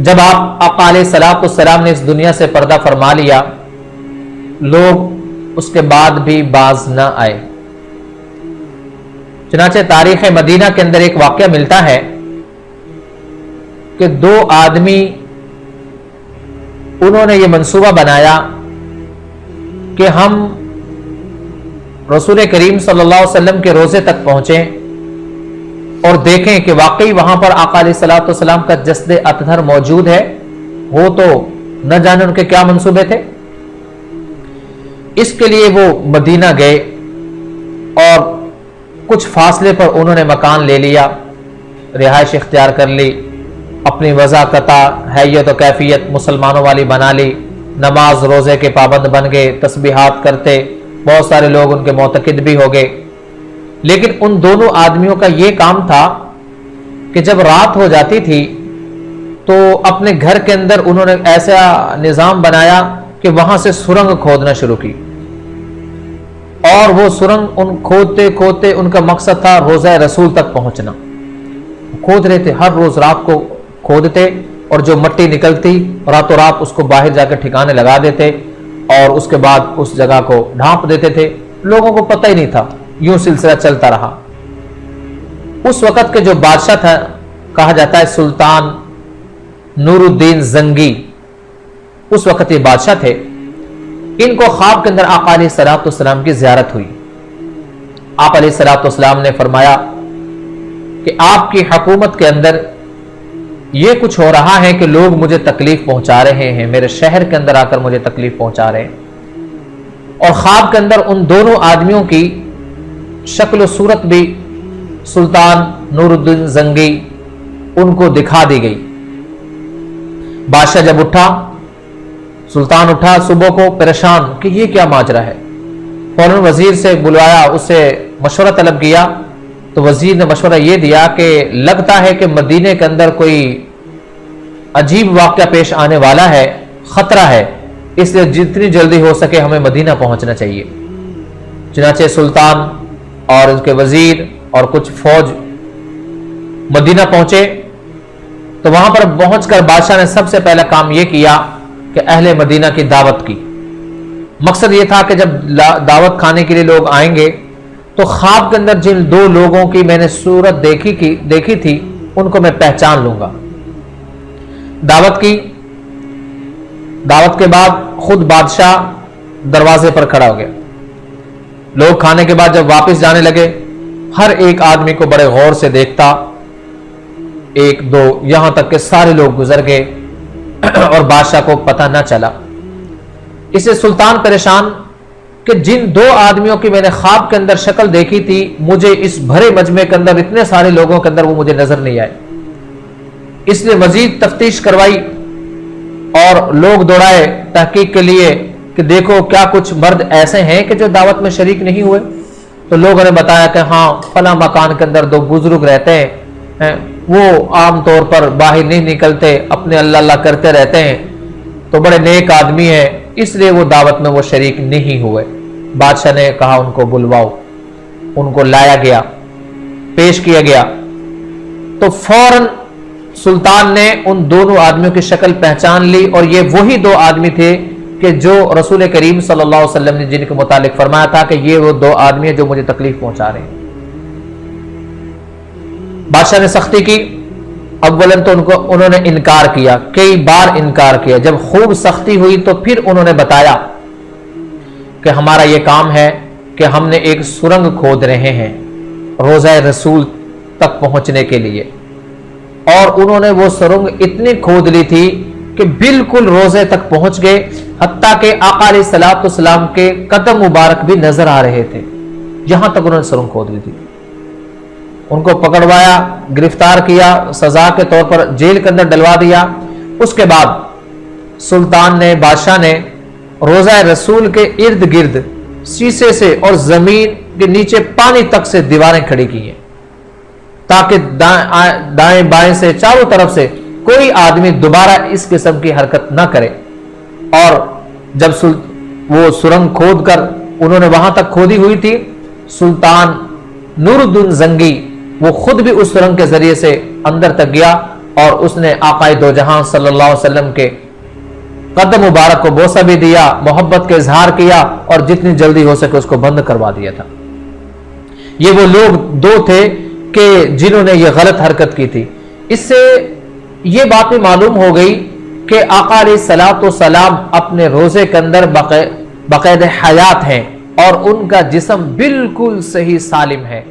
جب آپ آقا علیہ الصلوۃ والسلام نے اس دنیا سے پردہ فرما لیا، لوگ اس کے بعد بھی باز نہ آئے۔ چنانچہ تاریخ مدینہ کے اندر ایک واقعہ ملتا ہے کہ دو آدمی انہوں نے یہ منصوبہ بنایا کہ ہم رسول کریم صلی اللہ علیہ وسلم کے روضے تک پہنچیں اور دیکھیں کہ واقعی وہاں پر آقا علیہ الصلوۃ والسلام کا جسد اطہر موجود ہے، وہ تو نہ جانے ان کے کیا منصوبے تھے۔ اس کے لیے وہ مدینہ گئے اور کچھ فاصلے پر انہوں نے مکان لے لیا، رہائش اختیار کر لی، اپنی وضاقتہ حیت و کیفیت مسلمانوں والی بنا لی، نماز روزے کے پابند بن گئے، تسبیحات کرتے، بہت سارے لوگ ان کے معتقد بھی ہو گئے۔ لیکن ان دونوں آدمیوں کا یہ کام تھا کہ جب رات ہو جاتی تھی تو اپنے گھر کے اندر انہوں نے ایسا نظام بنایا کہ وہاں سے سرنگ کھودنا شروع کی، اور وہ سرنگ ان کھودتے کھودتے ان کا مقصد تھا روضہ رسول تک پہنچنا۔ کھود رہے تھے، ہر روز رات کو کھودتے اور جو مٹی نکلتی راتوں رات اس کو باہر جا کے ٹھکانے لگا دیتے اور اس کے بعد اس جگہ کو ڈھانپ دیتے تھے۔ لوگوں کو پتہ ہی نہیں تھا، یوں سلسلہ چلتا رہا۔ اس وقت کے جو بادشاہ تھا، کہا جاتا ہے سلطان نور الدین زنگی، اس وقت یہ بادشاہ تھے۔ ان کو خواب کے اندر آقا علیہ الصلوۃ والسلام کی زیارت ہوئی۔ آپ علیہ الصلوۃ والسلام نے فرمایا کہ آپ کی حکومت کے اندر یہ کچھ ہو رہا ہے کہ لوگ مجھے تکلیف پہنچا رہے ہیں، میرے شہر کے اندر آ کر مجھے تکلیف پہنچا رہے ہیں۔ اور خواب کے اندر ان دونوں آدمیوں کی شکل و صورت بھی سلطان نور الدین زنگی ان کو دکھا دی گئی۔ بادشاہ جب اٹھا، سلطان اٹھا صبح کو پریشان کہ یہ کیا ماجرا ہے، فوراً وزیر سے بلوایا، اس سے مشورہ طلب کیا تو وزیر نے مشورہ یہ دیا کہ لگتا ہے کہ مدینے کے اندر کوئی عجیب واقعہ پیش آنے والا ہے، خطرہ ہے، اس لیے جتنی جلدی ہو سکے ہمیں مدینہ پہنچنا چاہیے۔ چنانچہ سلطان اور اس کے وزیر اور کچھ فوج مدینہ پہنچے تو وہاں پر پہنچ کر بادشاہ نے سب سے پہلا کام یہ کیا کہ اہل مدینہ کی دعوت کی۔ مقصد یہ تھا کہ جب دعوت کھانے کے لیے لوگ آئیں گے تو خواب کے اندر جن دو لوگوں کی میں نے صورت دیکھی تھی ان کو میں پہچان لوں گا۔ دعوت کی، دعوت کے بعد خود بادشاہ دروازے پر کھڑا ہو گیا۔ لوگ کھانے کے بعد جب واپس جانے لگے، ہر ایک آدمی کو بڑے غور سے دیکھتا، ایک دو یہاں تک کہ سارے لوگ گزر گئے اور بادشاہ کو پتہ نہ چلا۔ اس سے سلطان پریشان کہ جن دو آدمیوں کی میں نے خواب کے اندر شکل دیکھی تھی، مجھے اس بھرے مجمع کے اندر اتنے سارے لوگوں کے اندر وہ مجھے نظر نہیں آئے۔ اس لیے مزید تفتیش کروائی اور لوگ دوڑائے تحقیق کے لیے کہ دیکھو کیا کچھ مرد ایسے ہیں کہ جو دعوت میں شریک نہیں ہوئے۔ تو لوگوں نے بتایا کہ ہاں فلاں مکان کے اندر دو بزرگ رہتے ہیں، وہ عام طور پر باہر نہیں نکلتے، اپنے اللہ اللہ کرتے رہتے ہیں، تو بڑے نیک آدمی ہیں، اس لیے وہ دعوت میں وہ شریک نہیں ہوئے۔ بادشاہ نے کہا ان کو بلواؤ، ان کو لایا گیا، پیش کیا گیا تو فوراً سلطان نے ان دونوں آدمیوں کی شکل پہچان لی، اور یہ وہی دو آدمی تھے کہ جو رسول کریم صلی اللہ علیہ وسلم نے جن کے متعلق فرمایا تھا کہ یہ وہ دو آدمی ہیں جو مجھے تکلیف پہنچا رہے ہیں۔ بادشاہ نے سختی کی، اولاً تو انہوں نے انکار کیا، کئی بار انکار کیا۔ جب خوب سختی ہوئی تو پھر انہوں نے بتایا کہ ہمارا یہ کام ہے کہ ہم نے ایک سرنگ کھود رہے ہیں روضہ رسول تک پہنچنے کے لیے، اور انہوں نے وہ سرنگ اتنی کھود لی تھی کہ بالکل روضے تک پہنچ گئے، حتیٰ کہ آقا علیہ الصلوۃ والسلام کے قدم مبارک بھی نظر آ رہے تھے، یہاں تک انہوں نے سرنگ کھود لی تھی۔ ان کو پکڑوایا، گرفتار کیا، سزا کے طور پر جیل کے اندر ڈلوا دیا۔ اس کے بعد سلطان نے، بادشاہ نے روضہ رسول کے ارد گرد شیشے سے اور زمین کے نیچے پانی تک سے دیواریں کھڑی کی ہیں تاکہ دائیں بائیں سے چاروں طرف سے کوئی آدمی دوبارہ اس قسم کی حرکت نہ کرے۔ اور جب وہ سرنگ کھود کر انہوں نے وہاں تک کھودی ہوئی تھی، سلطان نور الدین زنگی وہ خود بھی اس سرنگ کے ذریعے سے اندر تک گیا اور اس نے آقائے دو جہاں صلی اللہ علیہ وسلم کے قدم مبارک کو بوسہ بھی دیا، محبت کا اظہار کیا اور جتنی جلدی ہو سکے اس کو بند کروا دیا تھا۔ یہ وہ لوگ دو تھے کہ جنہوں نے یہ غلط حرکت کی تھی۔ اس سے یہ بات بھی معلوم ہو گئی کہ آقا علیہ الصلوۃ والسلام اپنے روزے کے اندر باقاعدہ حیات ہیں اور ان کا جسم بالکل صحیح سالم ہے۔